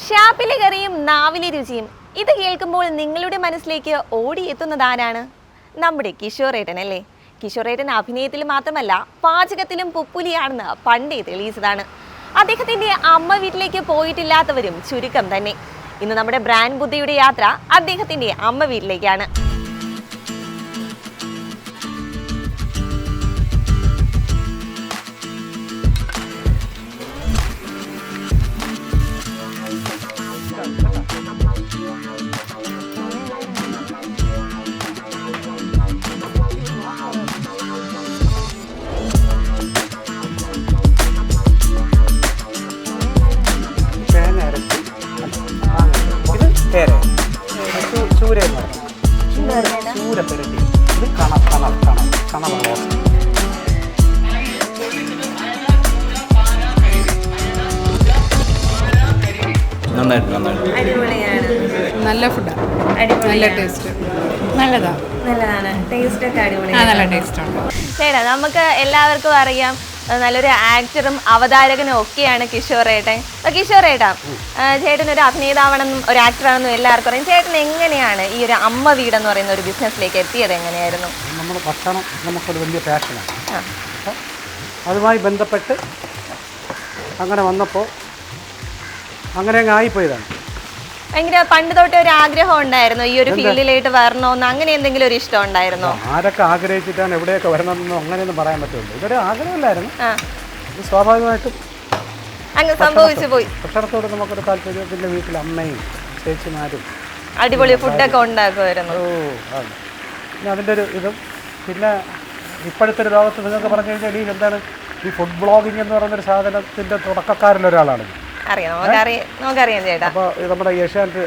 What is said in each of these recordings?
ഷാപ്പിലെ കറിയും നാവിലെ രുചിയും ഇത് കേൾക്കുമ്പോൾ നിങ്ങളുടെ മനസ്സിലേക്ക് ഓടിയെത്തുന്നത് ആരാണ്? നമ്മുടെ കിഷോറേട്ടൻ അല്ലേ? കിഷോറേട്ടൻ അഭിനയത്തിൽ മാത്രമല്ല പാചകത്തിലും പുപ്പുലിയാണെന്ന് പണ്ടേ തെളിയിച്ചതാണ്. അദ്ദേഹത്തിന്റെ അമ്മ വീട്ടിലേക്ക് പോയിട്ടില്ലാത്തവരും ചുരുക്കം തന്നെ. ഇന്ന് നമ്മുടെ ബ്രാൻഡ് ബുദ്ധിയുടെ യാത്ര അദ്ദേഹത്തിന്റെ അമ്മ വീട്ടിലേക്കാണ്. നല്ല ഫുഡാണ്, നല്ല ടേസ്റ്റ്, നല്ലതാണ്, ടേസ്റ്റ് ഒക്കെ നല്ല ടേസ്റ്റ് ഉണ്ട്. ചേട്ടാ, നമുക്ക് എല്ലാവർക്കും അറിയാം നല്ലൊരു ആക്ടറും അവതാരകനും ഒക്കെയാണ് കിഷോറേട്ടൻ. കിഷോറേട്ടാ, ചേട്ടൻ ഒരു അഭിനേതാവണമെന്നും ഒരു ആക്ടറാണെന്നും എല്ലാവർക്കും അറിയാം. ചേട്ടൻ എങ്ങനെയാണ് ഈ ഒരു അമ്മ വീടെന്ന് പറയുന്ന ഒരു ബിസിനസ്സിലേക്ക് എത്തിയത്? എങ്ങനെയായിരുന്നു? നമ്മുടെ ഭക്ഷണം നമുക്കൊരു വലിയ പാഷനാണ്. അപ്പോൾ അതുമായി ബന്ധപ്പെട്ട് അങ്ങനെ വന്നപ്പോൾ അങ്ങനെ അങ്ങ് ആയിപ്പോയതാണ്. ഭയങ്കര പണ്ട് തൊട്ടേ ഒരു ആഗ്രഹം ഉണ്ടായിരുന്നു ഈ ഒരു ഫീൽഡിലേക്ക് വരണമെന്ന്, അങ്ങനെ എന്തെങ്കിലും ഒരു ഇഷ്ടം ഉണ്ടായിരുന്നോ? ആരൊക്കെ ആഗ്രഹിച്ചിട്ടാണ് എവിടെയൊക്കെ വരണമെന്നോ അങ്ങനെയൊന്നും പറയാൻ പറ്റുള്ളൂ. ഇതൊരു ആഗ്രഹമില്ലായിരുന്നു, സ്വാഭാവികമായിട്ടും അങ്ങ് സംഭവിച്ചു പോയി. ഭക്ഷണത്തോട് നമുക്കൊരു താല്പര്യം. പിന്നെ വീട്ടിൽ അമ്മയും ചേച്ചിമാരും അടിപൊളി ഫുഡൊക്കെ ഉണ്ടാക്കുമായിരുന്നു. പിന്നെ അതിൻ്റെ ഒരു ഇതും, പിന്നെ ഇപ്പോഴത്തെ ഒരു ലോകത്ത് നിങ്ങൾക്ക് പറഞ്ഞു കഴിഞ്ഞാൽ ഈ എന്താണ് ഈ ഫുഡ് ബ്ലോഗിങ് എന്ന് പറയുന്നൊരു സാധനത്തിൻ്റെ തുടക്കക്കാരിലൊരാളാണ്. നമുക്കറിയാം ചേട്ടാ. അപ്പോൾ നമ്മുടെ ഏഷ്യാനെറ്റ്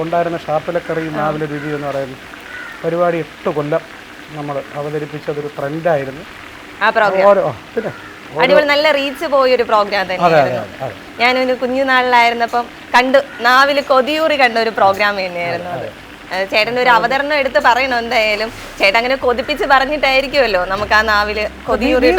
ഉണ്ടായിരുന്ന ഷാപ്പിലെ കറി നാവിലെ രുചി എന്ന് പറയുന്ന പരിപാടി 8 കൊല്ലം നമ്മൾ അവതരിപ്പിച്ചതൊരു ട്രെൻഡായിരുന്നു. പിന്നെ അടിപൊളി നല്ല റീച്ച് പോയൊരു പ്രോഗ്രാം തന്നെയായിരുന്നു. ഞാനൊരു കുഞ്ഞുനാളിലായിരുന്നപ്പം നാവില് കൊതിയൂറി കണ്ട ഒരു പ്രോഗ്രാം തന്നെയായിരുന്നു അത്. ചേട്ടൻ്റെ ഒരു അവതരണം എടുത്ത് പറയണോ? എന്തായാലും ചേട്ടൻ അങ്ങനെ കൊതിപ്പിച്ച് പറഞ്ഞിട്ടായിരിക്കുമല്ലോ നമുക്ക് ആ നാവില് കൊതിയൂറി.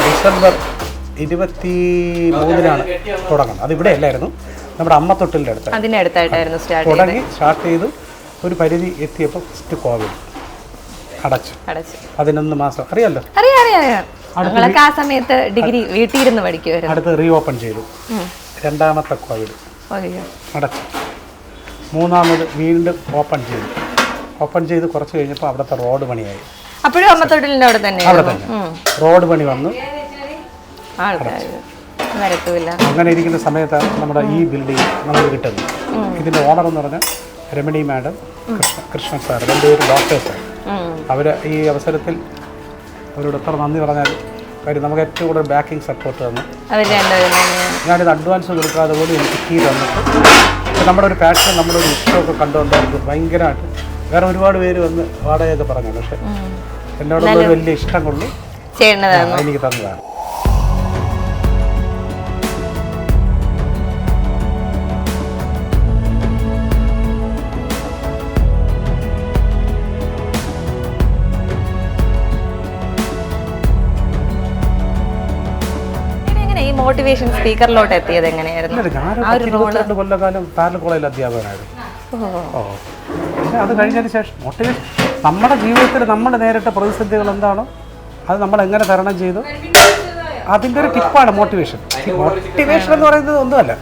ഡിസംബർ 23 തുടങ്ങുന്നത്. അത് ഇവിടെ അല്ലായിരുന്നു, നമ്മുടെ അമ്മത്തൊട്ടിലിൻ്റെ അടുത്തായിട്ടായിരുന്നു സ്റ്റാർട്ട് ചെയ്തു. ഒരു പരിധി എത്തിയപ്പോൾ ഫസ്റ്റ് കോവിഡ് അടച്ചു. 11 മാസം അറിയാമല്ലോ. ആ സമയത്ത് ഡിഗ്രി വീട്ടിലിരുന്ന് പഠിക്കുമായിരുന്നു. അടുത്ത് റീ ഓപ്പൺ ചെയ്തു. രണ്ടാമത്തെ കോവിഡ് അടച്ചു. മൂന്നാമത് വീണ്ടും ഓപ്പൺ ചെയ്ത് കുറച്ച് കഴിഞ്ഞപ്പോൾ അവിടുത്തെ റോഡ് പണിയായി. അപ്പോഴും അമ്മത്തൊട്ടിലിൻ്റെ അവിടെ തന്നെ റോഡ് പണി വന്നു, വരത്തുമില്ല. അങ്ങനെ ഇരിക്കുന്ന സമയത്താണ് നമ്മുടെ ഈ ബിൽഡിംഗ് നമുക്ക് കിട്ടുന്നത്. ഇതിൻ്റെ ഓണർ എന്ന് പറഞ്ഞാൽ രമണി മാഡം, കൃഷ്ണൻ സാർ, രണ്ടുപേരും ഡോക്ടേഴ്സാണ്. അവർ ഈ അവസരത്തിൽ അവരോട് എത്ര നന്ദി പറഞ്ഞാൽ കാര്യം നമുക്ക് ഏറ്റവും കൂടുതൽ ബാക്കിംഗ് സപ്പോർട്ട് തന്നു. ഞാനിത് അഡ്വാൻസ് കൊടുക്കാതെ പോലും എനിക്ക് കീ തന്നിട്ട് നമ്മുടെ ഒരു പാഷൻ, നമ്മുടെ ഒരു ഇഷ്ടമൊക്കെ കണ്ടുകൊണ്ടായിരുന്നു ഭയങ്കരമായിട്ട്. വേറെ ഒരുപാട് പേര് വന്ന് വാടകയൊക്കെ പറഞ്ഞു, പക്ഷെ എന്നോടൊരു വലിയ ഇഷ്ടം കൊണ്ട് എനിക്ക് തന്നതാണ്. മോട്ടിവേഷൻ സ്പീക്കറിലോട്ട് എത്തിയത് എങ്ങനെയായിരുന്നു? ഞാൻ കൊല്ലകാലം പാരലൽ കോളേജിൽ അധ്യാപകനായിരുന്നു. പിന്നെ അത് കഴിഞ്ഞതിന് ശേഷം മോട്ടിവേഷൻ നമ്മുടെ ജീവിതത്തിൽ നമ്മൾ നേരിട്ട പ്രതിസന്ധികൾ എന്താണോ അത് നമ്മൾ എങ്ങനെ തരണം ചെയ്തു, അതിൻ്റെ ഒരു ടിപ്പാണ് മോട്ടിവേഷൻ. മോട്ടിവേഷൻ എന്ന് പറയുന്നത് ഒന്നുമല്ല,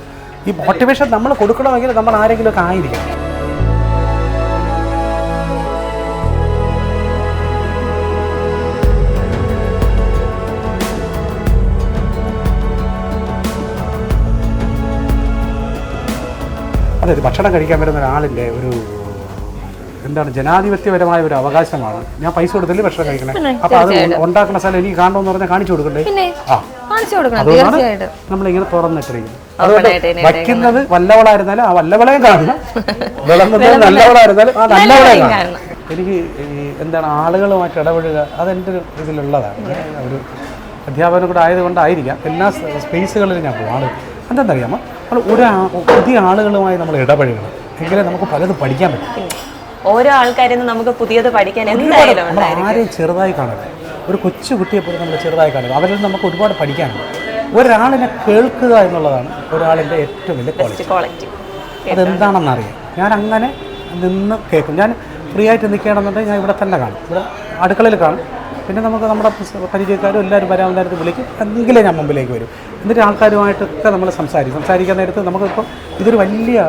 ഈ മോട്ടിവേഷൻ നമ്മൾ കൊടുക്കണമെങ്കിൽ നമ്മൾ ആരെങ്കിലുമൊക്കെ ആയിരിക്കണം. അതായത് ഭക്ഷണം കഴിക്കാൻ വരുന്ന ഒരാളിൻ്റെ ഒരു എന്താണ് ജനാധിപത്യപരമായ ഒരു അവകാശമാണ്. ഞാൻ പൈസ കൊടുത്തില്ലേ ഭക്ഷണം കഴിക്കണേ, അപ്പൊ അത് ഉണ്ടാക്കുന്ന സ്ഥലം എനിക്ക് കാണണമെന്ന് പറഞ്ഞാൽ കാണിച്ചു കൊടുക്കണ്ടേ? അതുകൊണ്ടാണ് നമ്മളിങ്ങനെ തുറന്നിട്ടിരിക്കുന്നത്. അതുകൊണ്ട് വയ്ക്കുന്നത് വല്ലവളായിരുന്നാലും ആ വല്ലവളയും കാണണം, വിളമ്പുന്നത് നല്ലവളായിരുന്നാലും ആ നല്ലവളയും കാണണം. എനിക്ക് ഈ എന്താണ് ആളുകളുമായിട്ട് ഇടപെടുക അതെൻ്റെ ഒരു ഇതിലുള്ളതാണ്. ഒരു അധ്യാപനം കൂടെ ആയതുകൊണ്ടായിരിക്കാം എല്ലാ സ്പേസുകളിലും ഞാൻ പോകും. എന്താണെന്നറിയാമോ, നമ്മൾ പുതിയ ആളുകളുമായി നമ്മൾ ഇടപഴകണം, എങ്കിലേ നമുക്ക് പലതും പഠിക്കാൻ പറ്റും. ഓരോ ആൾക്കാരും നമുക്ക് പുതിയത് പഠിക്കാൻ എന്തായാലും ആരെയും ചെറുതായി കാണുക, ഒരു കൊച്ചു കുട്ടിയെ പോലും നമ്മൾ ചെറുതായി കാണുക, അവരിൽ നമുക്ക് ഒരുപാട് പഠിക്കാനുണ്ട്. ഒരാളിനെ കേൾക്കുക എന്നുള്ളതാണ് ഒരാളിൻ്റെ ഏറ്റവും വലിയ ക്വാളിറ്റി. അതെന്താണെന്നറിയാം. ഞാൻ അങ്ങനെ നിന്ന് കേൾക്കും. ഞാൻ ഫ്രീ ആയിട്ട് നിൽക്കുകയാണെന്നുണ്ടെങ്കിൽ ഞാൻ ഇവിടെ തന്നെ കാണും, ഇവിടെ അടുക്കളയിൽ കാണും. പിന്നെ നമുക്ക് നമ്മുടെ പരിചയക്കാരും എല്ലാവരും വരാൻ നേരത്ത് വിളിക്കും, എന്തെങ്കിലും ഞാൻ മുമ്പിലേക്ക് വരും. എന്നിട്ട് ആൾക്കാരുമായിട്ടൊക്കെ നമ്മൾ സംസാരിക്കാൻ നേരത്ത് നമുക്കിപ്പോൾ ഇതൊരു വലിയ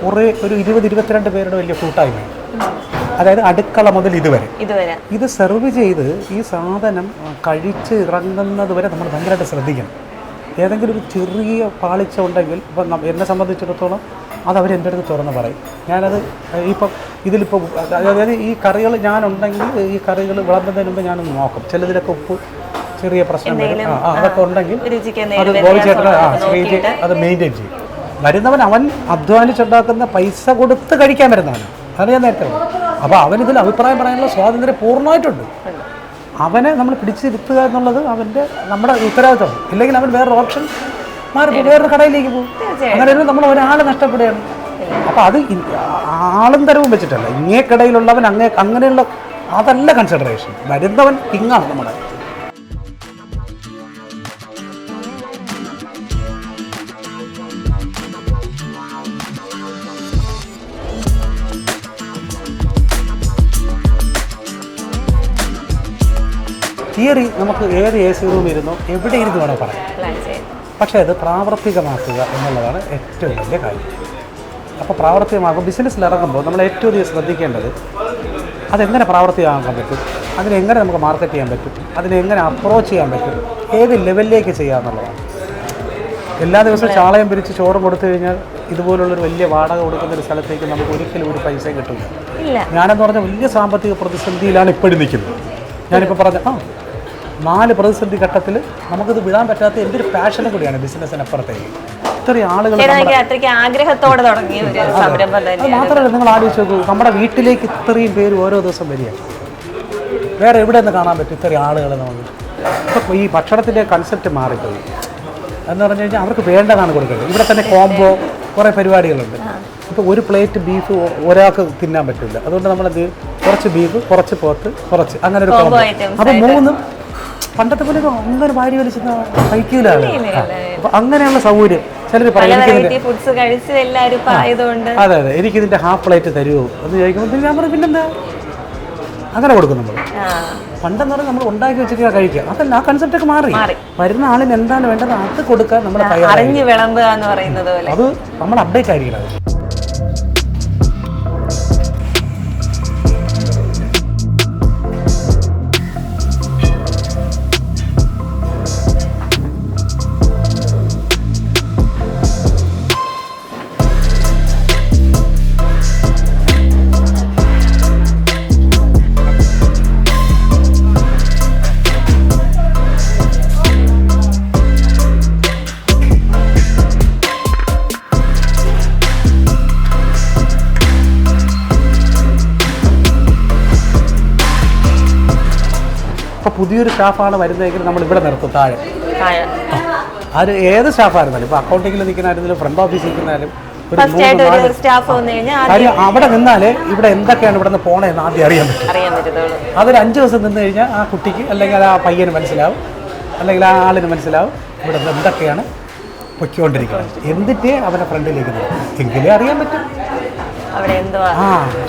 കുറേ ഒരു 20-22 പേരുടെ വലിയ കൂട്ടായ്മയാണ്. അതായത് അടുക്കള മുതൽ ഇതുവരെ ഇത് സെർവ് ചെയ്ത് ഈ സാധനം കഴിച്ച് ഇറങ്ങുന്നത് വരെ നമ്മൾ ഭയങ്കരമായിട്ട് ശ്രദ്ധിക്കണം. ഏതെങ്കിലും ഒരു ചെറിയ പാളിച്ച ഉണ്ടെങ്കിൽ ഇപ്പം എന്നെ സംബന്ധിച്ചിടത്തോളം അത് അവർ എൻ്റെ അടുത്ത് തുറന്ന് പറയും. ഞാനത് ഇതിലിപ്പോൾ അതായത് ഈ കറികൾ ഞാനുണ്ടെങ്കിൽ ഈ കറികൾ വിളമ്പുന്നതിന് മുമ്പ് ഞാനൊന്ന് നോക്കും. ചിലതിലൊക്കെ ഉപ്പ് ചെറിയ പ്രശ്നം വരും, അതൊക്കെ ഉണ്ടെങ്കിൽ അത് ഗോപിച്ചേട്ടൻ ശ്രീജി അത് മെയിൻറ്റെയിൻ ചെയ്യും. വരുന്നവൻ അവൻ അധ്വാനിച്ചുണ്ടാക്കുന്ന പൈസ കൊടുത്ത് കഴിക്കാൻ വരുന്നവനാണ്, അത് ഞാൻ നേരത്തെ പറഞ്ഞു. അപ്പോൾ അവനിതിൽ അഭിപ്രായം പറയാനുള്ള സ്വാതന്ത്ര്യം പൂർണ്ണമായിട്ടുണ്ട്. അവനെ നമ്മൾ പിടിച്ചിരുത്തുക എന്നുള്ളത് നമ്മുടെ ഉത്തരവാദിത്വം. ഇല്ലെങ്കിൽ അവൻ വേറൊരു ഓപ്ഷൻ മാറി വേറൊരു കടയിലേക്ക് പോകും. അങ്ങനെ നമ്മൾ ഒരാൾ നഷ്ടപ്പെടുകയാണ്. അപ്പോൾ അത് ആളും തരവും വെച്ചിട്ടല്ല, ഇങ്ങേ കടയിലുള്ളവൻ അങ്ങനെയുള്ള അതല്ല കൺസിഡറേഷൻ. വരുന്നവൻ കിങ്ങാണ് നമ്മുടെ. തിയറി നമുക്ക് ഏത് AC റൂമിൽ ഇരുന്നോ എവിടെ ഇരുന്ന് വേണോ പറയാം, പക്ഷേ അത് പ്രാവർത്തികമാക്കുക എന്നുള്ളതാണ് ഏറ്റവും വലിയ കാര്യം. അപ്പോൾ പ്രാവർത്തികമാകും ബിസിനസ്സിൽ ഇറങ്ങുമ്പോൾ നമ്മൾ ഏറ്റവും അധികം ശ്രദ്ധിക്കേണ്ടത് അതെങ്ങനെ പ്രാവർത്തികമാക്കാൻ പറ്റും, അതിനെങ്ങനെ നമുക്ക് മാർക്കറ്റ് ചെയ്യാൻ പറ്റും, അതിനെങ്ങനെ അപ്രോച്ച് ചെയ്യാൻ പറ്റും, ഏത് ലെവലിലേക്ക് ചെയ്യാമെന്നുള്ളതാണ്. എല്ലാ ദിവസവും ചാളയം പിരിച്ച് ചോറും കൊടുത്തു കഴിഞ്ഞാൽ ഇതുപോലുള്ളൊരു വലിയ വാടക കൊടുക്കുന്ന ഒരു സ്ഥലത്തേക്ക് നമുക്ക് ഒരിക്കലും ഒരു പൈസ കിട്ടില്ല. ഞാനെന്ന് പറഞ്ഞാൽ വലിയ സാമ്പത്തിക പ്രതിസന്ധിയിലാണ് ഇപ്പോഴും നിൽക്കുന്നത്. ഞാനിപ്പോൾ പറഞ്ഞ 4 പ്രതിസന്ധി ഘട്ടത്തിൽ നമുക്കിത് വിടാൻ പറ്റാത്ത എൻ്റെ ഒരു പാഷനും കൂടിയാണ് ബിസിനസ്സിനപ്പുറത്തേക്ക്. ഇത്രയും ആളുകൾ ആഗ്രഹത്തോടെ തുടങ്ങിയ ഒരു സംരംഭം അത് മാത്രമല്ല, നിങ്ങൾ ആലോചിച്ച് നോക്കൂ, നമ്മുടെ വീട്ടിലേക്ക് ഇത്രയും പേര് ഓരോ ദിവസം വരിക, വേറെ എവിടെ നിന്ന് കാണാൻ പറ്റും ഇത്രയും ആളുകൾ നമുക്ക്? ഇപ്പോൾ ഈ ഭക്ഷണത്തിൻ്റെ കൺസെപ്റ്റ് മാറിപ്പോയി എന്ന് പറഞ്ഞു കഴിഞ്ഞാൽ അവർക്ക് വേണ്ടതാണ് കൊടുക്കേണ്ടത്. ഇവിടെ തന്നെ കോംബോ കുറേ പരിപാടികളുണ്ട്. ഇപ്പോൾ ഒരു പ്ലേറ്റ് ബീഫ് ഒരാൾക്ക് തിന്നാൻ പറ്റില്ല, അതുകൊണ്ട് നമ്മളത് കുറച്ച് ബീഫ്, കുറച്ച് പോത്ത്, കുറച്ച് അങ്ങനെ ഒരു കോംബോ. അപ്പോൾ 3 പണ്ടത്തെ പോലെ അങ്ങനെ വാരി വലിച്ചെന്ന് കഴിക്കൂലാണ്. അപ്പോൾ അങ്ങനെയുള്ള സൗകര്യം ചിലർ പറയും. അതെ അതെ, എനിക്കിതിൻ്റെ ഹാഫ് പ്ലേറ്റ് തരുമോ എന്ന് ചോദിക്കുമ്പോൾ ഞാൻ പറയും പിന്നെന്താ, അങ്ങനെ കൊടുക്കും നമ്മൾ. പണ്ടെന്ന് പറഞ്ഞാൽ നമ്മൾ ഉണ്ടാക്കി വെച്ചിട്ട് കഴിക്കുക, അതല്ല ആ കൺസെപ്റ്റ് ഒക്കെ മാറി. വരുന്ന ആളിന് എന്താണ് വേണ്ടത് അത് കൊടുക്കാൻ നമ്മൾ അറിഞ്ഞു വിളമ്പുക എന്ന് പറയുന്നത് പോലെ അത് നമ്മൾ അപ്ഡേറ്റ് ആയിരിക്കണം. ഇപ്പോൾ പുതിയൊരു സ്റ്റാഫാണ് വരുന്നതെങ്കിൽ നമ്മൾ ഇവിടെ നിർത്തും താഴെ. അത് ഏത് സ്റ്റാഫായിരുന്നാലും, ഇപ്പോൾ അക്കൗണ്ടിങ്ങിൽ നിൽക്കുന്നതായിരുന്നാലും ഫ്രണ്ട് ഓഫീസിൽ നിൽക്കുന്നതായാലും കാര്യം അവിടെ നിന്നാലേ ഇവിടെ എന്തൊക്കെയാണ് ഇവിടെ നിന്ന് പോണേന്ന് ആദ്യം അറിയാൻ പറ്റും. അതൊരു 5 ദിവസം നിന്ന് കഴിഞ്ഞാൽ ആ കുട്ടിക്ക് അല്ലെങ്കിൽ ആ പയ്യന് മനസ്സിലാവും, അല്ലെങ്കിൽ ആ ആളിന് മനസ്സിലാവും ഇവിടെ നിന്ന് എന്തൊക്കെയാണ് പൊയ്ക്കൊണ്ടിരിക്കുന്നത്. എന്നിട്ടേ അവൻ്റെ ഫ്രണ്ടിലേക്ക് നോക്കും, എങ്കിലേ അറിയാൻ പറ്റും.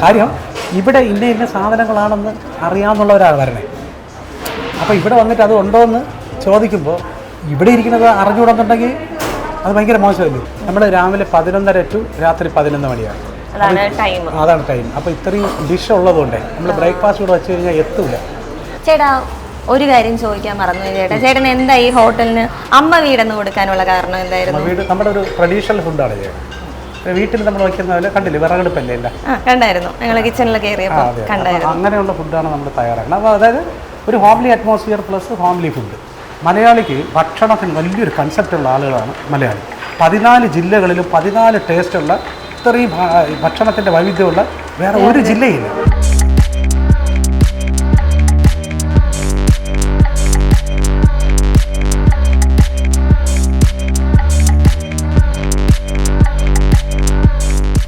കാര്യം ഇവിടെ ഇന്ന സാധനങ്ങളാണെന്ന് അറിയാമെന്നുള്ളവരാണ് വരണേ. അപ്പോൾ ഇവിടെ വന്നിട്ട് അത് ഉണ്ടോ എന്ന് ചോദിക്കുമ്പോൾ ഇവിടെ ഇരിക്കുന്നത് അറിഞ്ഞുകൂടുന്നുണ്ടെങ്കിൽ അത് ഭയങ്കര മോശമല്ലേ. നമ്മൾ രാവിലെ 11:30 to രാത്രി 11 മണിയാണ്, അതാണ് ടൈം. അപ്പോൾ ഇത്രയും ഡിഷ് ഉള്ളതുകൊണ്ട് നമ്മൾ ബ്രേക്ക്ഫാസ്റ്റ് കൂടെ വെച്ച് കഴിഞ്ഞാൽ എത്തൂല. ചേട്ടാ ഒരു കാര്യം ചോദിക്കാൻ മറന്നു ചേട്ടാ, ചേട്ടൻ എന്താ ഈ ഹോട്ടലിന് അമ്മ വീടെന്ന് കൊടുക്കാനുള്ള കാരണം എന്തായിരുന്നു? വീട് നമ്മുടെ ഒരു ട്രഡീഷണൽ ഫുഡാണ് ചെയ്യുന്നത്. വീട്ടിൽ നമ്മൾ വയ്ക്കുന്ന പോലെ കണ്ടില്ലേ വിറകടുപ്പല്ലേ ഇല്ല കണ്ടായിരുന്നു ഞങ്ങൾ കിച്ചണിൽ കയറിയപ്പോൾ കണ്ടായിരുന്നു. അങ്ങനെയുള്ള ഫുഡാണ് നമ്മൾ തയ്യാറാക്കുന്നത്. അപ്പോൾ അതായത് ഒരു homely atmosphere plus homely food. മലയാളിക്ക് ഭക്ഷണത്തിന് വലിയൊരു കൺസെപ്റ്റുള്ള ആളുകളാണ് മലയാളി. 14 ജില്ലകളിലും 14 ടേസ്റ്റുള്ള ഇത്രയും ഭക്ഷണത്തിൻ്റെ വൈവിധ്യമുള്ള വേറെ ഒരു ജില്ലയില്ല.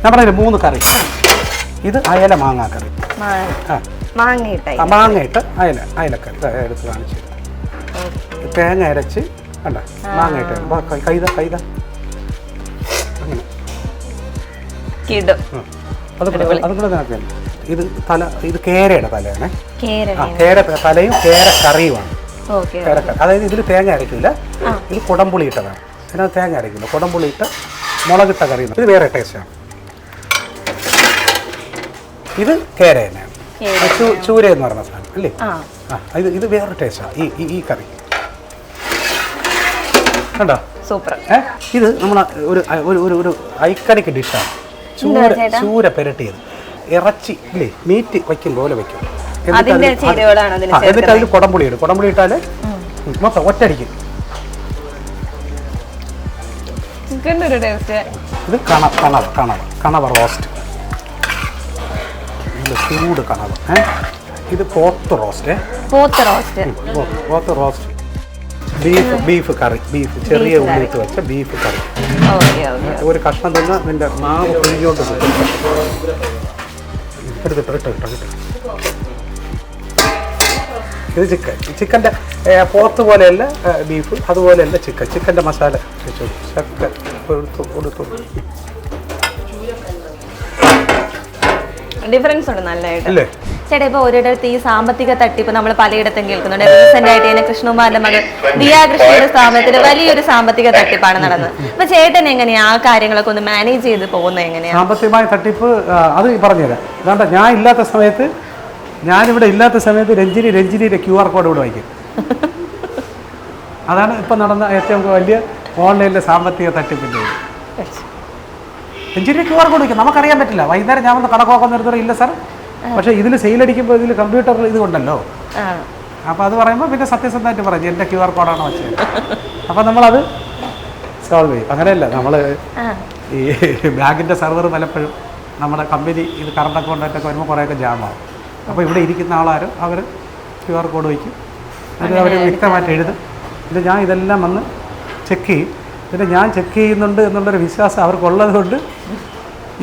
നമ്മുടെ 3 കറി. ഇത് അയല മാങ്ങാ കറി. മാങ്ങയിട്ട് അയലക്കറി എടുത്ത് കാണിച്ചു. തേങ്ങ അരച്ച് കണ്ട മാങ്ങയിട്ട് കൈത അങ്ങനെ അതും കൂടെ നോക്കിയാൽ ഇത് കേരയുടെ തലയാണ്. കേര തലയും കേര കറിയുമാണ്. കേരക്കറി അതായത് ഇതിൽ തേങ്ങ അരക്കില്ല, ഇത് കുടംപുളി ഇട്ടതാണ്. ഇതിനകത്ത് തേങ്ങ അരക്കില്ല, കുടംപുളി ഇട്ട് മുളകിട്ട കറി. ഇത് വേറെ ടേസ്റ്റാണ്. ഇത് കേര തന്നെയാണ്, ചൂര എന്ന് പറയുന്ന സാധനം അല്ലേ. ഇത് വേറെ ടേസ്റ്റാണ് ഈ കറി. കണ്ടോ സൂപ്പർ. ഇത് നമ്മളെ ഒരു ഐക്കണിക് ഡിഷാണ്. ചൂര പെരട്ടിയത് ഇറച്ചി ഇല്ലേ, മീറ്റ് വയ്ക്കും പോലെ വയ്ക്കും. എന്നിട്ട് അതിൽ കുടംപുളി ഇടും. കുടംപുളി ഇട്ടാല് മൊത്തം ഒറ്റടിക്കും. ഇത് കണവ റോസ്റ്റ്, ചൂട് കണവ. ഇത് പോത്ത് റോസ്റ്റ്, ബീഫ് കറി, ചെറിയ ഉള്ളിട്ട് വെച്ച ബീഫ് കറി. ഒരു കഷ്ണം തിന്ന് നിന്റെ മാവ് പിഴിഞ്ഞോണ്ട് ഇത് ചിക്കൻ്റെ പോത്ത് പോലെയല്ല ബീഫ്, അതുപോലെയല്ല ചിക്കൻ്റെ മസാല വെച്ചു കൊടുത്തു. ഡിഫറൻസ് ഉണ്ട് നല്ലതായിട്ട് അല്ലേ ചേട്ടാ. ഇപ്പൊ ഒരിടത്ത് ഈ സാമ്പത്തിക തട്ടിപ്പ് നമ്മൾ പലയിടത്തും കേൾക്കുന്നുണ്ട്. റീസെന്റ് ആയിട്ട് തന്നെ കൃഷ്ണകുമാറിന്റെ മകൾ ദിയ കൃഷ്ണയുടെ സ്ഥാപനത്തിൽ വലിയൊരു സാമ്പത്തിക തട്ടിപ്പാണ് നടന്നത്. അപ്പൊ ചേട്ടൻ എങ്ങനെയാ ആ കാര്യങ്ങളൊക്കെ ഒന്ന് മാനേജ് ചെയ്ത് പോകുന്നത് എങ്ങനെയാ? സാമ്പത്തികമായ തട്ടിപ്പ് അത് പറഞ്ഞുതരാം. അതാണ്ട് ഞാനിവിടെ ഇല്ലാത്ത സമയത്ത് രഞ്ജിനിയുടെ QR കോഡ് ഇവിടെ വയ്ക്കും. അതാണ് ഇപ്പം നടന്ന ഏറ്റവും വലിയ ഓൺലൈനിലെ സാമ്പത്തിക തട്ടിപ്പിൻ്റെ. രഞ്ജിനിയുടെ QR കോഡ് വയ്ക്കും. നമുക്കറിയാൻ പറ്റില്ല. വൈകുന്നേരം ഞാൻ വന്ന് കണക്കൊക്കെ നിർത്തുന്നത് ഇല്ല സാർ, പക്ഷേ ഇതിൽ സെയിലടിക്കുമ്പോൾ ഇതിൽ കമ്പ്യൂട്ടറിൽ ഇത് കൊണ്ടല്ലോ. അപ്പോൾ അത് പറയുമ്പോൾ പിന്നെ സത്യസന്ധമായിട്ട് പറഞ്ഞു എൻ്റെ QR കോഡാണ് വെച്ചത്. അപ്പോൾ നമ്മളത് സോൾവ് ചെയ്യും. അങ്ങനെയല്ല, നമ്മൾ ഈ ബാങ്കിൻ്റെ സെർവർ പലപ്പോഴും നമ്മുടെ കമ്പനി ഇത് കറണ്ട് അക്കൗണ്ടായിട്ടൊക്കെ വരുമ്പോൾ കുറേയൊക്കെ ജാമാകും. അപ്പോൾ ഇവിടെ ഇരിക്കുന്ന ആളാരും അവർ QR കോഡ് വയ്ക്കും. അത് അവർ വ്യക്തമായിട്ട് എഴുതും. ഇത് ഞാൻ ഇതെല്ലാം വന്ന് ചെക്ക് ചെയ്യും. പിന്നെ ഞാൻ ചെക്ക് ചെയ്യുന്നുണ്ട് എന്നുള്ളൊരു വിശ്വാസം അവർക്കുള്ളത് കൊണ്ട്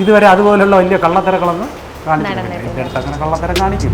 ഇതുവരെ അതുപോലുള്ള വലിയ കള്ളത്തരങ്ങളൊന്നും കാണിച്ചിട്ടില്ല. എൻ്റെ അടുത്ത് അങ്ങനെ കള്ളത്തരം കാണിക്കും.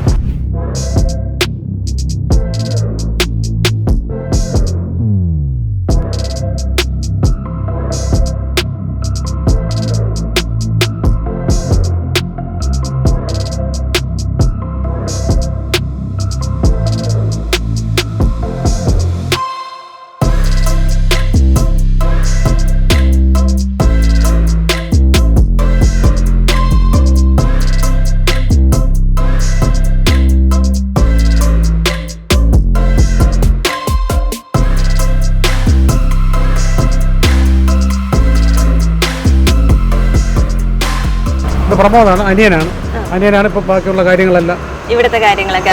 പ്രമോദാണ്, അനിയനാണ് ഇപ്പൊ ബാക്കിയുള്ള കാര്യങ്ങളെല്ലാം ഇവിടുത്തെ കാര്യങ്ങളൊക്കെ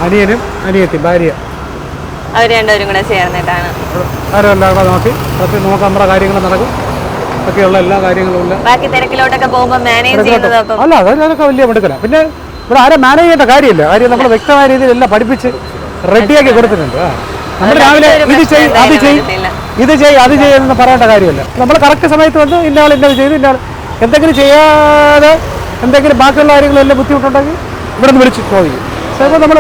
അനിയനും അനിയത്തി ഭാര്യ അവർ രണ്ടുപേരും കൂടെ ചേർന്നിട്ടാണ് ആരെല്ലാം കൂടെ നോക്കി നമുക്ക് നമ്മുടെ കാര്യങ്ങൾ നടക്കും. ഒക്കെയുള്ള എല്ലാ കാര്യങ്ങളും ഇല്ല. ബാക്കി തിരക്കിലോട്ടൊക്കെ പോകുമ്പോൾ മാനേജ് ചെയ്യുന്നതൊക്കെ അല്ല, അതൊക്കെ വലിയ എടുക്കല. പിന്നെ ഇവിടെ ആരും മാനേജ് ചെയ്യേണ്ട കാര്യമില്ല. കാര്യം നമ്മൾ വ്യക്തമായ രീതിയിൽ എല്ലാം പഠിപ്പിച്ച് റെഡിയാക്കി കൊടുത്തിട്ടുണ്ട്. നമ്മൾ രാവിലെ ഇത് ചെയ്യും അത് ചെയ്യുമെന്ന് പറയേണ്ട കാര്യമില്ല. നമ്മൾ കറക്റ്റ് സമയത്ത് വന്ന് ഇന്നാൾ ഇന്നത് ചെയ്ത് ഇന്നാൾ എന്തെങ്കിലും ചെയ്യാതെ എന്തെങ്കിലും ബാക്കിയുള്ള കാര്യങ്ങളെല്ലാം ബുദ്ധിമുട്ടുണ്ടെങ്കിൽ ഇവിടെ നിന്ന് വിളിച്ച് ചോദിക്കും. ചിലപ്പോൾ നമ്മൾ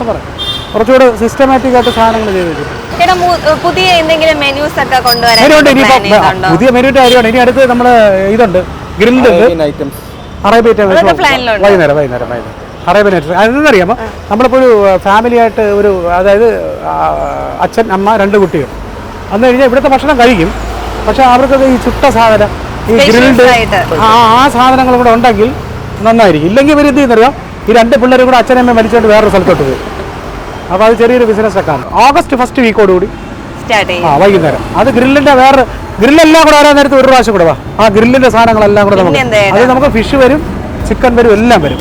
പറയാം കുറച്ചുകൂടെ സിസ്റ്റമാറ്റിക് ആയിട്ട് സാധനങ്ങൾ ചെയ്ത് വെച്ചിട്ടുണ്ട്. പുതിയ എന്തെങ്കിലും മെനൂസ് ഒക്കെ കൊണ്ടുവരാൻ പുതിയ മെനുവിന്റെ കാര്യമാണ്. ഇനി അടുത്ത് നമ്മൾ ഇതുണ്ട്, ഗ്രിൽഡ് അറേബ്യൻ വൈകുന്നേരം അറേബ്യൻ ഐറ്റംസ്. അതെന്നറിയാമോ, നമ്മളിപ്പോൾ ഒരു ഫാമിലി ആയിട്ട് അതായത് അച്ഛൻ അമ്മ 2 കുട്ടികൾ അന്ന് കഴിഞ്ഞാൽ ഇവിടുത്തെ ഭക്ഷണം കഴിക്കും. പക്ഷെ അവർക്കൊക്കെ ഈ ചുട്ട സാധനം ഈ ഗ്രിൽഡ് ആ സാധനങ്ങൾ കൂടെ ഉണ്ടെങ്കിൽ നന്നായിരിക്കും. ഇല്ലെങ്കിൽ ഇവർ എന്ത് ചെയ്യുന്നറിയാം, ഈ 2 പിള്ളേരും കൂടെ അച്ഛനമ്മ വലിച്ചുകൊണ്ട് വേറൊരു സ്ഥലത്തോട്ട് പോയി. അപ്പോൾ അത് ചെറിയൊരു ബിസിനസ്സൊക്കെ ആണ്. ഓഗസ്റ്റ് 1st വീക്കോടുകൂടി സ്റ്റാർട്ട് ചെയ്യും. ആ വൈകുന്നേരം അത് ഗ്രില്ലിന്റെ വേറെ ഗ്രില്ലെല്ലാം കൂടെ വരാൻ നേരത്ത് ഒരു പ്രാവശ്യം കൂടെ വാ. ആ ഗ്രില്ലിന്റെ സാധനങ്ങളെല്ലാം കൂടെ നമുക്ക് പിന്നെ അത് നമുക്ക് ഫിഷ് വരും, ചിക്കൻ വരും, എല്ലാം വരും.